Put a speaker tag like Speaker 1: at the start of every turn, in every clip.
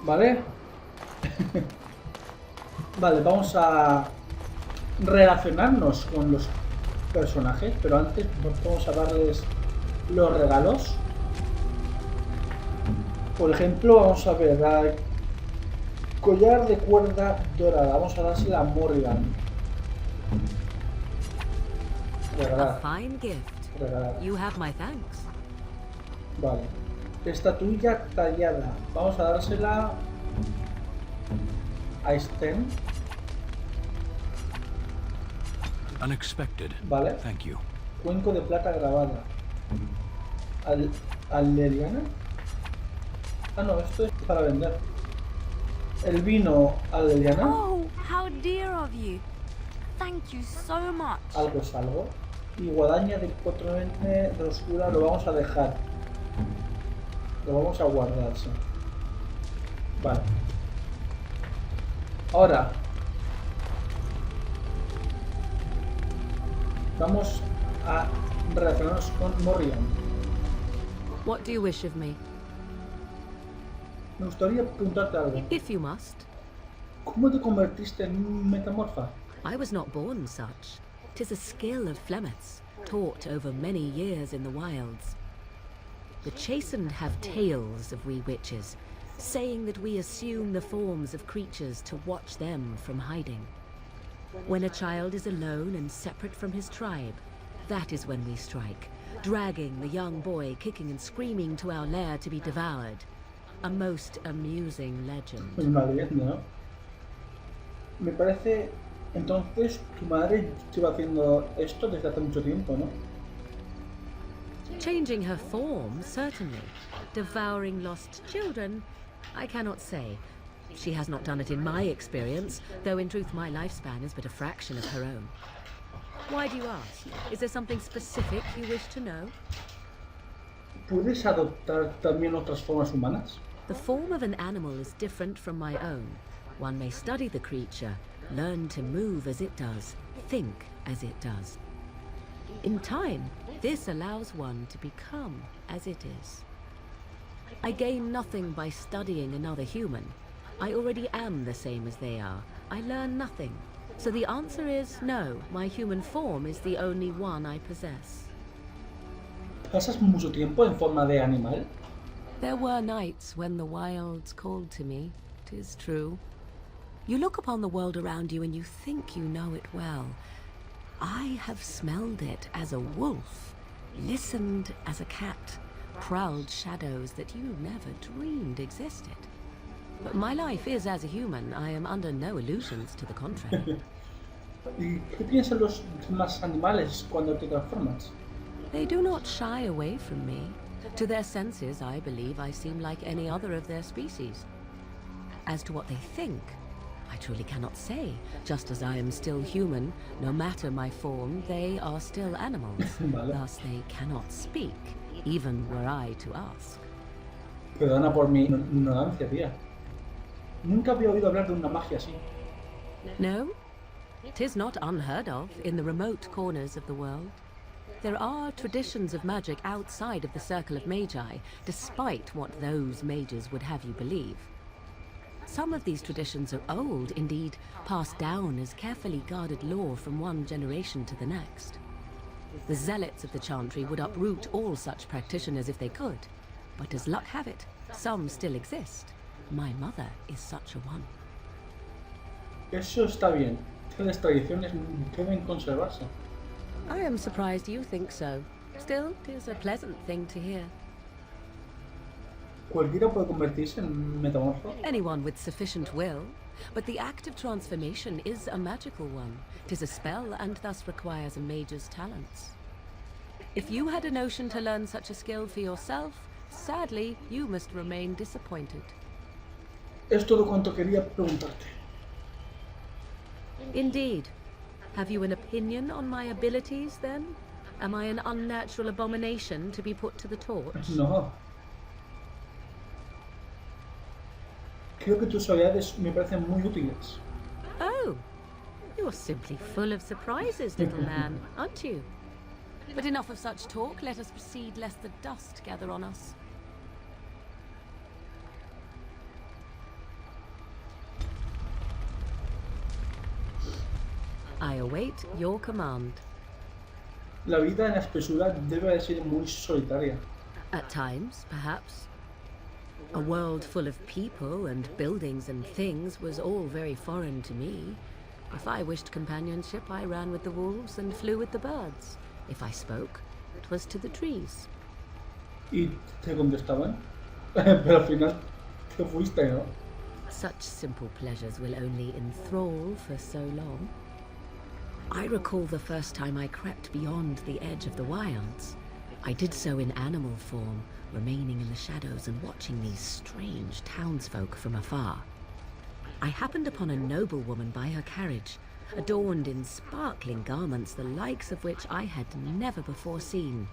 Speaker 1: ¿Vale? Vale, vamos a relacionarnos con los personajes, pero antes vamos a darles los regalos. Por ejemplo, vamos a ver, collar de cuerda dorada. Vamos a dársela a Morrigan. Regalar.
Speaker 2: A fine gift.
Speaker 1: Regalar.
Speaker 2: You have my thanks.
Speaker 1: Vale. Estatuilla tallada. Vamos a dársela a Sten.
Speaker 3: Unexpected.
Speaker 1: Vale.
Speaker 3: Thank you.
Speaker 1: Cuenco de plata grabada. Al Leliana. Ah, no, esto es para vender. El vino al Leliana.
Speaker 4: Oh, how dear of you. Thank you so much.
Speaker 1: Algo es algo. Y guadaña del 4N de oscura lo vamos a dejar. Lo vamos a guardar, sí. Vale. Ahora. Vamos a relacionarnos con Morrigan.
Speaker 2: What do you wish of me?
Speaker 1: Me gustaría preguntarte algo.
Speaker 2: If you must.
Speaker 1: ¿Cómo te convertiste en metamorfa?
Speaker 2: I was not born such. 'Tis a skill of Flemeth's, taught over many years in the wilds. The chastened have tales of we witches, saying that we assume the forms of creatures to watch them from hiding. When a child is alone and separate from his tribe, that is when we strike, dragging the young boy kicking and screaming to our lair to be devoured. A most amusing legend.
Speaker 1: Una leyenda, ¿no? Me parece... Entonces, tu madre lleva haciendo esto desde hace mucho tiempo, ¿no?
Speaker 2: Changing her form, certainly. Devouring lost children, I cannot say. She has not done it in my experience, though in truth my lifespan is but a fraction of her own. Why do you ask? Is there something specific you wish to know?
Speaker 1: ¿Puedes adoptar también otras formas humanas?
Speaker 2: The form of an animal is different from my own. One may study the creature, learn to move as it does, think as it does. In time, this allows one to become as it is. I gain nothing by studying another human. I already am the same as they are. I learn nothing. So the answer is no, my human form is the only one I possess.
Speaker 1: ¿Pasas mucho tiempo en forma de animal?
Speaker 2: There were nights when the wilds called to me, 'tis true. You look upon the world around you and you think you know it well. I have smelled it as a wolf, listened as a cat, prowled shadows that you never dreamed existed. But my life is as a human. I am under no illusions to the contrary.
Speaker 1: ¿Y qué piensan los demás animales cuando te transformas?
Speaker 2: They do not shy away from me. To their senses, I believe I seem like any other of their species. As to what they think, I truly cannot say. Just as I am still human, no matter my form, they are still animals.
Speaker 1: Vale.
Speaker 2: Thus they cannot speak, even were I to ask.
Speaker 1: Perdona por mi ignorancia, tía. Nunca había oído hablar de una magia así.
Speaker 2: No, 'tis not unheard of in the remote corners of the world. There are traditions of magic outside of the circle of magi, despite what those mages would have you believe. Some of these traditions are old, indeed, passed down as carefully guarded lore from one generation to the next. The zealots of the chantry would uproot all such practitioners if they could, but as luck have it, some still exist. My mother is such a one.
Speaker 1: Eso está bien. Tales tradiciones deben conservarse.
Speaker 2: I am surprised you think so. Still, 'tis a pleasant thing to hear.
Speaker 1: ¿Cualquiera puede convertirse en metamorfo?
Speaker 2: Anyone with sufficient will. But the act of transformation is a magical one. 'Tis a spell and thus requires a mage's talents. If you had a notion to learn such a skill for yourself, sadly, you must remain disappointed.
Speaker 1: Es todo cuanto quería preguntarte.
Speaker 2: Indeed. Have you an opinion on my abilities, then? Am I an unnatural abomination to be put to the torch?
Speaker 1: No. Creo que tus habilidades me parecen muy útiles.
Speaker 2: Oh, you're simply full of surprises, little man, aren't you? But enough of such talk. Let us proceed, lest the dust gather on us. await your command.
Speaker 1: La vida en la espesura debe de ser muy solitaria.
Speaker 2: At times, perhaps. A world full of people and buildings and things was all very foreign to me. If I wished companionship, I ran with the wolves and flew with the birds. If I spoke, it was to the trees.
Speaker 1: Y te contestaban. Pero al final te fuiste, ¿no?
Speaker 2: Such simple pleasures will only enthrall for so long. I recall the first time I crept beyond the edge of the wilds. I did so in animal form, remaining in the shadows and watching these strange townsfolk from afar. I happened upon a noblewoman by her carriage, adorned in sparkling garments the likes of which I had never before seen.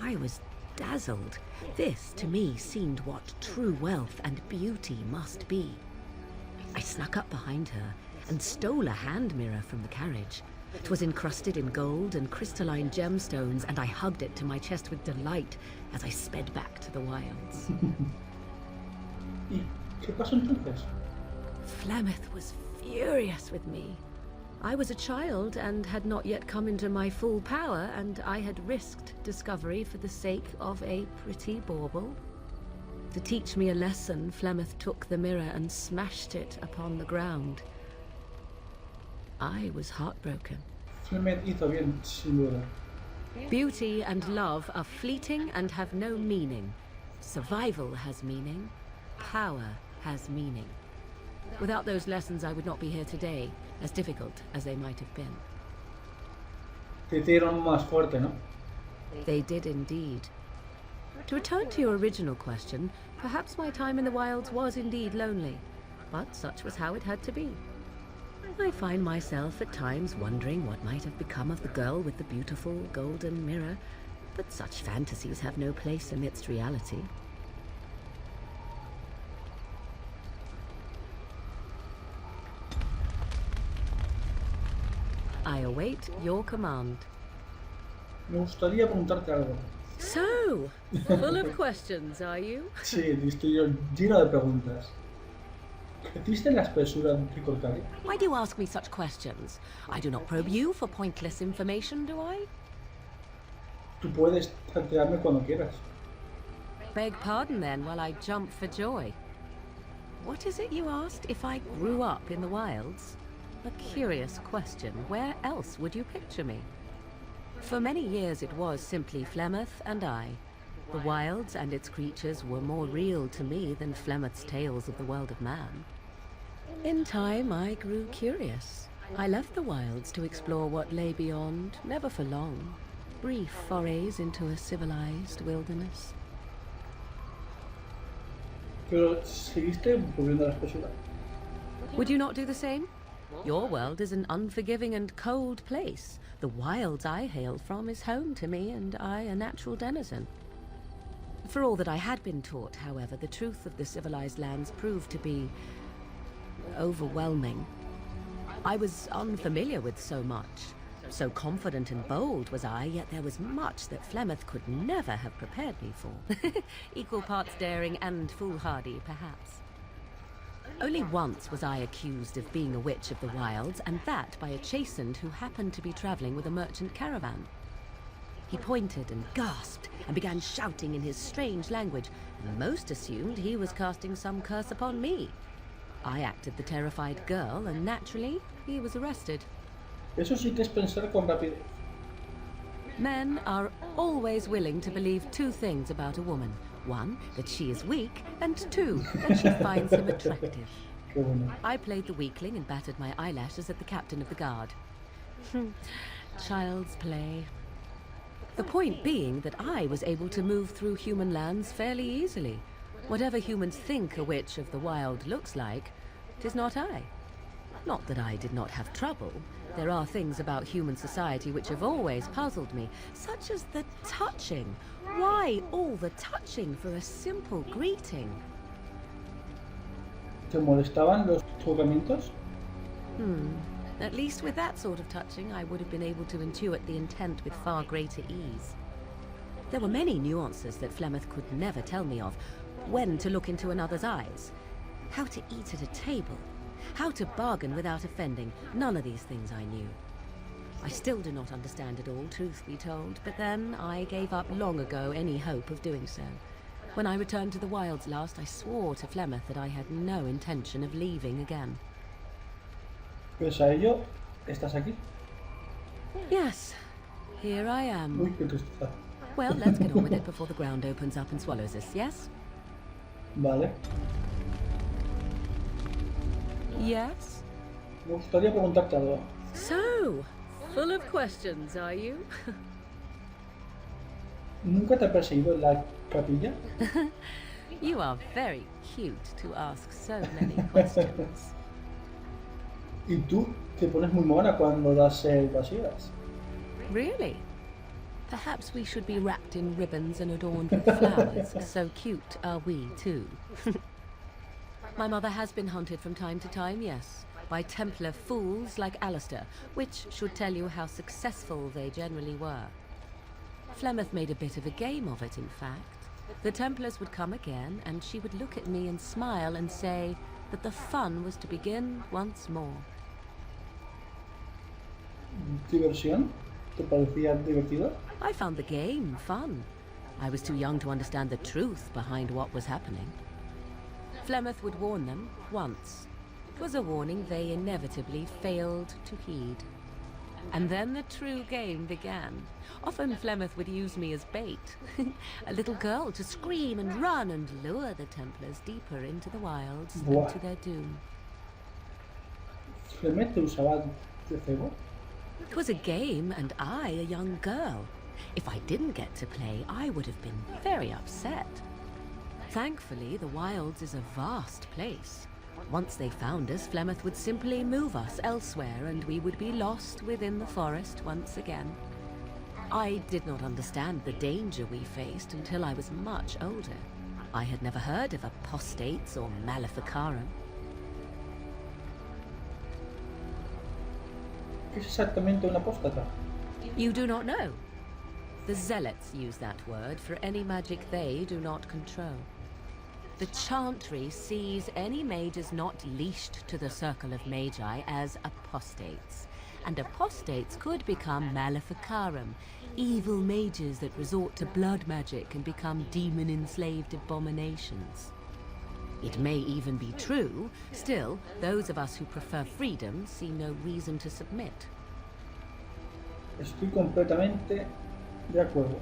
Speaker 2: I was dazzled. This, to me, seemed what true wealth and beauty must be. I snuck up behind her and stole a hand mirror from the carriage. 'Twas encrusted in gold and crystalline gemstones, and I hugged it to my chest with delight as I sped back to the wilds.
Speaker 1: ¿Y qué pasó entonces?
Speaker 2: Flemeth was furious with me. I was a child and had not yet come into my full power, and I had risked discovery for the sake of a pretty bauble. To teach me a lesson, Flemeth took the mirror and smashed it upon the ground. I was heartbroken.
Speaker 1: Flemeth hizo bien, sin duda.
Speaker 2: Beauty and love are fleeting and have no meaning. Survival has meaning. Power has meaning. Without those lessons, I would not be here today, as difficult as they might have been.
Speaker 1: Te hicieron más fuerte, ¿no?
Speaker 2: They did indeed. To return to your original question, perhaps my time in the wilds was indeed lonely, but such was how it had to be. I find myself at times wondering what might have become of the girl with the beautiful golden mirror, but such fantasies have no place amidst reality. I await your command.
Speaker 1: Me gustaría preguntarte algo.
Speaker 2: So, full of questions, are you?
Speaker 1: Sí, estoy yo lleno de preguntas. ¿Creciste en la espesura de un tricorcario?
Speaker 2: Why do you ask me such questions? I do not probe you for pointless information, do I?
Speaker 1: Tú puedes tantearme cuando quieras.
Speaker 2: Beg pardon then while I jump for joy. What is it you asked if I grew up in the wilds? A curious question. Where else would you picture me? For many years it was simply Flemeth and I. The wilds and its creatures were more real to me than Flemeth's tales of the world of man. In time I grew curious. I left the wilds to explore what lay beyond, never for long. Brief forays into a civilized wilderness.
Speaker 1: Pero seguiste volviendo a la espesura.
Speaker 2: Would you not do the same? Your world is an unforgiving and cold place. The wilds I hail from is home to me, and I a natural denizen. For all that I had been taught, however, the truth of the civilized lands proved to be overwhelming. I was unfamiliar with so much. So confident and bold was I, yet there was much that Flemeth could never have prepared me for. Equal parts daring and foolhardy, perhaps. Only once was I accused of being a witch of the wilds, and that by a chastened who happened to be traveling with a merchant caravan. He pointed and gasped and began shouting in his strange language, and most assumed he was casting some curse upon me. I acted the terrified girl, and naturally, he was arrested.
Speaker 1: Eso sí que es pensar con rapidez.
Speaker 2: Men are always willing to believe two things about a woman. One, that she is weak, and two, that she finds him attractive.
Speaker 1: Qué bueno.
Speaker 2: I played the weakling and battered my eyelashes at the captain of the guard. Child's play. The point being that I was able to move through human lands fairly easily. Whatever humans think a witch of the wild looks like, 'tis not I. Not that I did not have trouble. There are things about human society which have always puzzled me, such as the touching. Why all the touching for a simple greeting?
Speaker 1: ¿Te molestaban los tocamientos?
Speaker 2: At least with that sort of touching, I would have been able to intuit the intent with far greater ease. There were many nuances that Flemeth could never tell me of. When to look into another's eyes, how to eat at a table, how to bargain without offending. None of these things I knew. I still do not understand it all, truth be told, but then I gave up long ago any hope of doing so. When I returned to the wilds last, I swore to Flemeth that I had no intention of leaving again.
Speaker 1: Pues a ello, ¿estás aquí?
Speaker 2: Yes, here I am.
Speaker 1: Uy, qué tristeza.
Speaker 2: Well, let's get on with it before the ground opens up and swallows us, yes?
Speaker 1: Vale.
Speaker 2: Yes?
Speaker 1: Me gustaría preguntarte algo.
Speaker 2: So, full of questions, are you?
Speaker 1: ¿Nunca te ha perseguido en la capilla?
Speaker 2: You are very cute to ask so many questions.
Speaker 1: Y tú te pones muy mona cuando das vacías.
Speaker 2: Really? Perhaps we should be wrapped in ribbons and adorned with flowers. So cute are we, too. My mother has been hunted from time to time, yes, by Templar fools like Alistair, which should tell you how successful they generally were. Flemeth made a bit of a game of it, in fact. The Templars would come again, and she would look at me and smile and say that the fun was to begin once more.
Speaker 1: ¿Diversión? ¿Te parecía divertido?
Speaker 2: I found the game fun. I was too young to understand the truth behind what was happening. Flemeth would warn them once. It was a warning they inevitably failed to heed. And then the true game began. Often Flemeth would use me as bait. A little girl to scream and run and lure the Templars deeper into the wilds and to their doom.
Speaker 1: ¿Flemeth te usaba de cebo?
Speaker 2: It was a game, and I a young girl. If I didn't get to play, I would have been very upset. Thankfully, the wilds is a vast place. Once they found us, Flemeth would simply move us elsewhere, and we would be lost within the forest once again. I did not understand the danger we faced until I was much older. I had never heard of apostates or maleficarum.
Speaker 1: ¿Qué es exactamente un apóstata?
Speaker 2: You do not know? The zealots use that word for any magic they do not control. The chantry sees any mages not leashed to the circle of magi as apostates. And apostates could become maleficarum, evil mages that resort to blood magic and become demon-enslaved abominations. It may even be true. Still, those of us who prefer freedom see no reason to submit.
Speaker 1: Estoy completamente de acuerdo.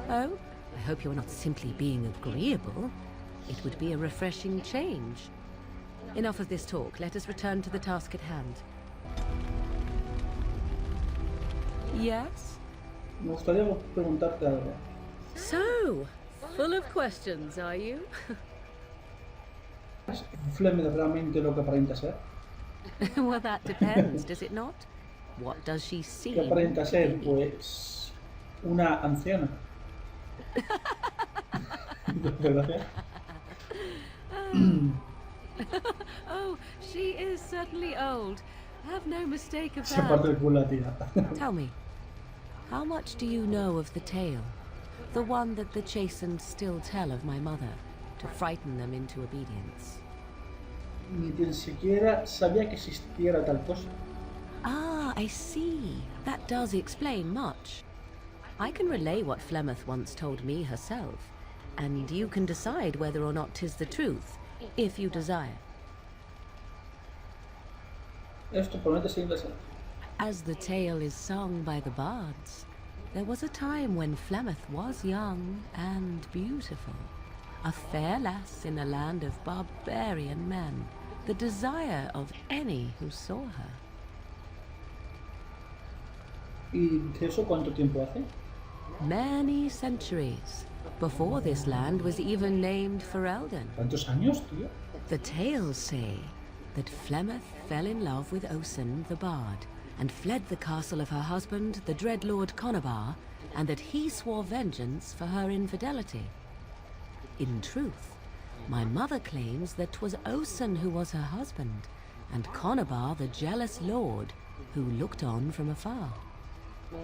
Speaker 2: Oh, I hope you're not simply being agreeable. It would be a refreshing change. Enough of this talk. Let us return to the task at hand. Yes?
Speaker 1: Me gustaría preguntarte algo.
Speaker 2: So, full of questions, are you?
Speaker 1: ¿Es Flemeth realmente lo que aparenta ser?
Speaker 2: Well, that depends, does it not? What does she see?
Speaker 1: ¿Qué aparenta ser? Pues una anciana. Gracias.
Speaker 2: Oh, she is certainly old. Have no mistake of
Speaker 1: Se parte
Speaker 2: that.
Speaker 1: el culo la tía.
Speaker 2: Tell me, how much do you know of the tale? The one that the chastened still tell of my mother, to frighten them into obedience.
Speaker 1: Ni tan siquiera sabía que existiera tal cosa.
Speaker 2: Ah, I see. That does explain much. I can relay what Flemeth once told me herself, and you can decide whether or not 'tis the truth, if you desire.
Speaker 1: Esto probablemente sea inglés.
Speaker 2: As the tale is sung by the bards, there was a time when Flemeth was young and beautiful, a fair lass in a land of barbarian men, the desire of any who saw her.
Speaker 1: ¿Y de eso cuánto tiempo hace?
Speaker 2: Many centuries, before this land was even named Ferelden.
Speaker 1: ¿Cuántos años, tío?
Speaker 2: The tales say that Flemeth fell in love with Osen the bard, and fled the castle of her husband, the dread Lord Conabar, and that he swore vengeance for her infidelity. In truth, my mother claims that 'twas Osen who was her husband, and Conabar the jealous lord who looked on from afar.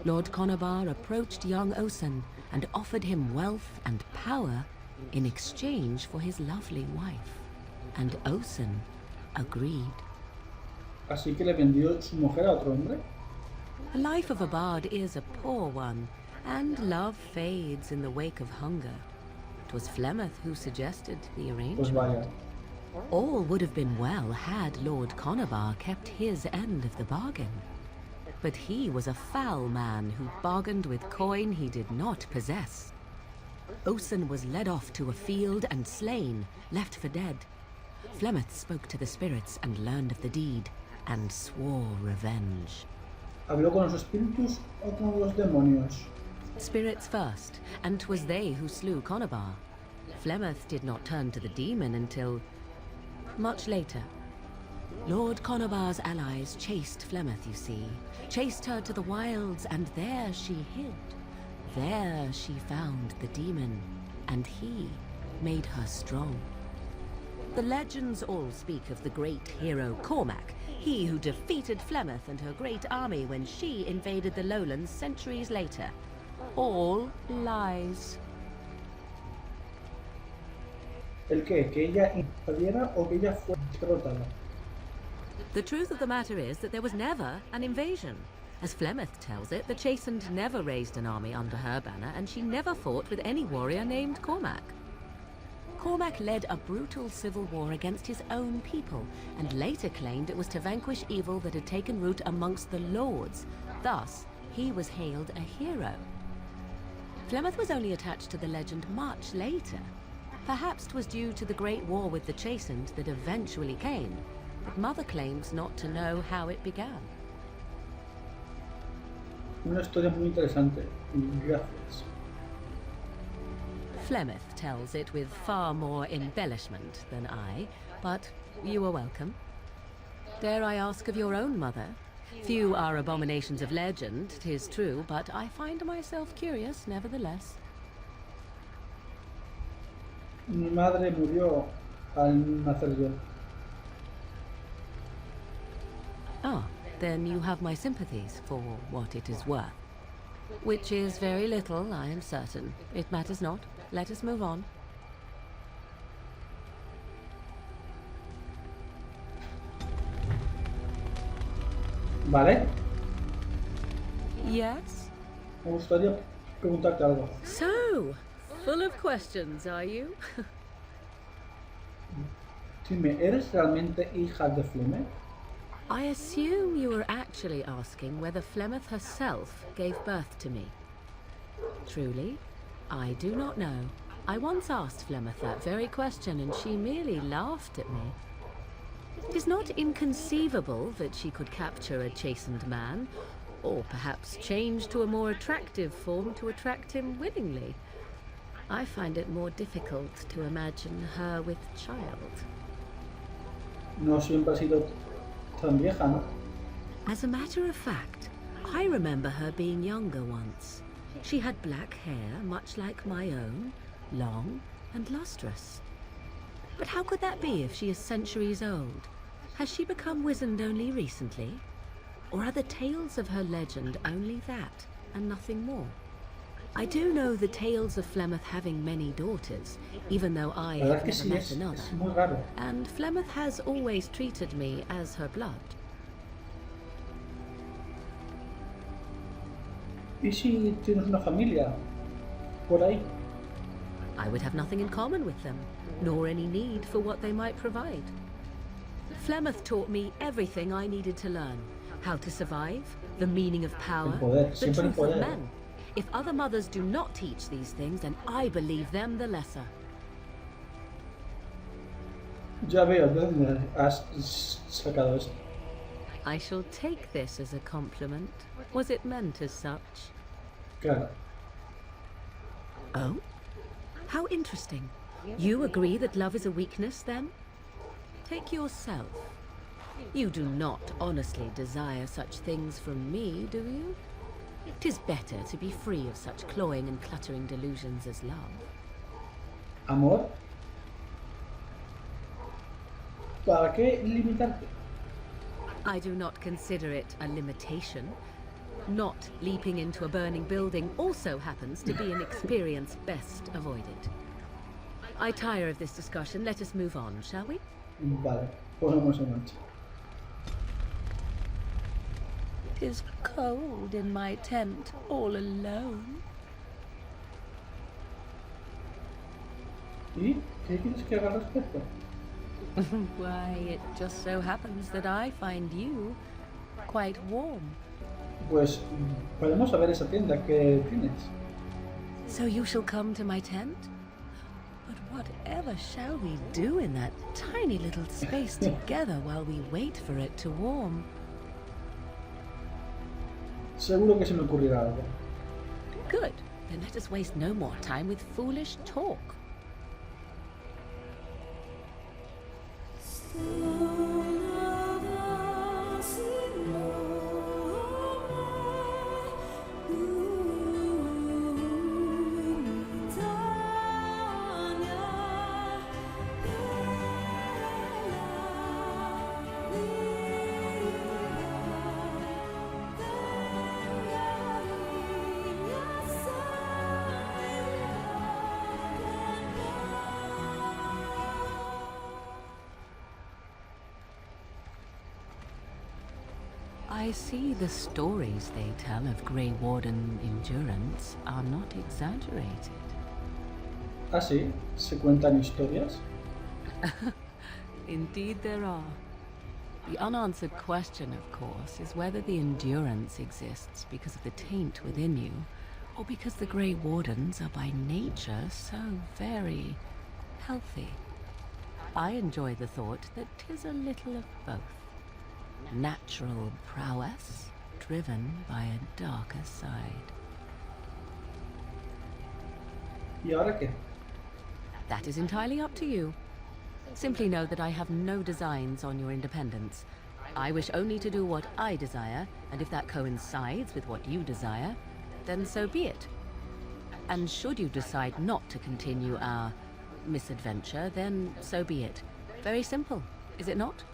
Speaker 2: Lord Conabar approached young Osen and offered him wealth and power in exchange for his lovely wife, and Osen agreed.
Speaker 1: Así que le vendió su mujer a otro hombre.
Speaker 2: The life of a bard is a poor one, and love fades in the wake of hunger. It was Flemeth who suggested the
Speaker 1: Pues
Speaker 2: arrangement.
Speaker 1: vaya.
Speaker 2: All would have been well had Lord Conobar kept his end of the bargain. But he was a foul man who bargained with coin he did not possess. Osen was led off to a field and slain, left for dead. Flemeth spoke to the spirits and learned of the deed, and swore revenge.
Speaker 1: ¿Habló con los espíritus o con los demonios?
Speaker 2: Spirits first, and 'twas they who slew Conobar. Flemeth did not turn to the demon until much later. Lord Conobar's allies chased Flemeth, you see, chased her to the wilds, and there she hid. There she found the demon, and he made her strong. The legends all speak of the great hero Cormac, he who defeated Flemeth and her great army when she invaded the lowlands centuries later. All lies.
Speaker 1: ¿El qué? ¿Que ella invadiera o que ella fue derrotada?
Speaker 2: The truth of the matter is that there was never an invasion. As Flemeth tells it, the Chastened never raised an army under her banner, and she never fought with any warrior named Cormac. Cormac led a brutal civil war against his own people, and later claimed it was to vanquish evil that had taken root amongst the lords. Thus, he was hailed a hero. Flemeth was only attached to the legend much later. Perhaps 'twas due to the great war with the Chastened that eventually came, but Mother claims not to know how it began.
Speaker 1: Una historia muy interesante. Gracias.
Speaker 2: Flemeth tells it with far more embellishment than I, but you are welcome. Dare I ask of your own mother? Few are abominations of legend, 'tis true, but I find myself curious nevertheless.
Speaker 1: Mi madre murió al nacer yo.
Speaker 2: Ah, then you have my sympathies for what it is worth. Which is very little, I am certain. It matters not. Let us move on.
Speaker 1: ¿Vale?
Speaker 2: Yes?
Speaker 1: Me gustaría preguntarte algo.
Speaker 2: So, full of questions, are you?
Speaker 1: Dime, ¿eres realmente hija de Flemeth?
Speaker 2: I assume you were actually asking whether Flemeth herself gave birth to me. Truly, I do not know. I once asked Flemeth that very question, and she merely laughed at me. It is not inconceivable that she could capture a chastened man, or perhaps change to a more attractive form to attract him willingly. I find it more difficult to imagine her with child.
Speaker 1: No siempre ha sido tan vieja, ¿no?
Speaker 2: As a matter of fact, I remember her being younger once. She had black hair, much like my own, long and lustrous. But how could that be if she is centuries old? Has she become wizened only recently? Or are the tales of her legend only that, and nothing more? I do know the tales of Flemeth having many daughters, even though I
Speaker 1: La verdad
Speaker 2: have
Speaker 1: que
Speaker 2: never
Speaker 1: sí,
Speaker 2: met another.
Speaker 1: es muy raro.
Speaker 2: And Flemeth has always treated me as her blood.
Speaker 1: ¿Y si tienes una familia por ahí?
Speaker 2: I would have nothing in common with them, nor any need for what they might provide. Flemeth taught me everything I needed to learn. How to survive, the meaning of power,
Speaker 1: El poder,
Speaker 2: the
Speaker 1: siempre el
Speaker 2: truth of
Speaker 1: poder.
Speaker 2: men. If other mothers do not teach these things, then I believe them the lesser.
Speaker 1: Ya veo de dónde has sacado esto.
Speaker 2: I shall take this as a compliment. Was it meant as such?
Speaker 1: Claro.
Speaker 2: Oh? How interesting. You agree that love is a weakness, then? Take yourself. You do not honestly desire such things from me, do you? 'Tis better to be free of such cloying and cluttering delusions as love.
Speaker 1: Amor. ¿Para qué limitarte?
Speaker 2: I do not consider it a limitation. Not leaping into a burning building also happens to be an experience best avoided. I tire of this discussion. Let us move on, shall we?
Speaker 1: Vale, ponemos en marcha.
Speaker 2: 'Tis cold in my tent all alone.
Speaker 1: ¿Y qué quieres que haga al respecto?
Speaker 2: Why, it just so happens that I find you quite warm.
Speaker 1: Pues podemos saber esa tienda que tienes.
Speaker 2: So you shall come to my tent? But whatever shall we do in that tiny little space together while we wait for it to warm?
Speaker 1: Seguro que se me ocurrirá algo.
Speaker 2: Good. Then let us waste no more time with foolish talk. I see the stories they tell of Grey Warden endurance are not exaggerated.
Speaker 1: ¿Ah, sí? ¿Se cuentan historias?
Speaker 2: Indeed there are. The unanswered question, of course, is whether the endurance exists because of the taint within you, or because the Grey Wardens are by nature so very healthy. I enjoy the thought that 'tis a little of both. Natural prowess, driven by a darker side.
Speaker 1: ¿Y ahora qué?
Speaker 2: That is entirely up to you. Simply know that I have no designs on your independence. I wish only to do what I desire, and if that coincides with what you desire, then so be it. And should you decide not to continue our misadventure, then so be it. Very simple, is it not?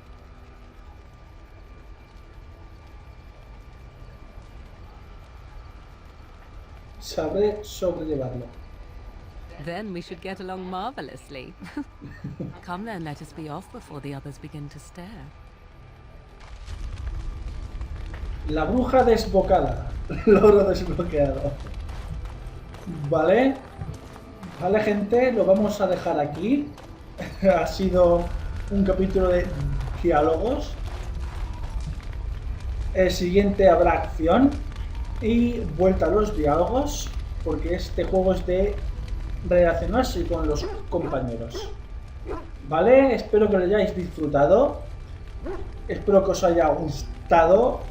Speaker 1: Sabré sobrellevarlo.
Speaker 2: Then we should get along marvelously. Come then, let us be off before the others begin to stare.
Speaker 1: La bruja desbocada. Logro desbloqueado. Vale. Vale, gente, lo vamos a dejar aquí. Ha sido un capítulo de diálogos. El siguiente habrá acción y vuelta a los diálogos, porque este juego es de relacionarse con los compañeros. Vale, espero que lo hayáis disfrutado. Espero que os haya gustado.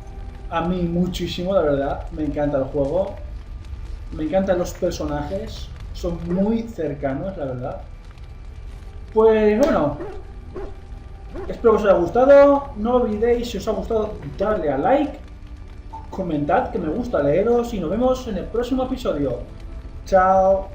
Speaker 1: A mí muchísimo, la verdad. Me encanta el juego. Me encantan los personajes. Son muy cercanos, la verdad. Pues bueno. Espero que os haya gustado. No olvidéis, si os ha gustado, darle a like. Comentad, que me gusta leeros. Y nos vemos en el próximo episodio. Chao.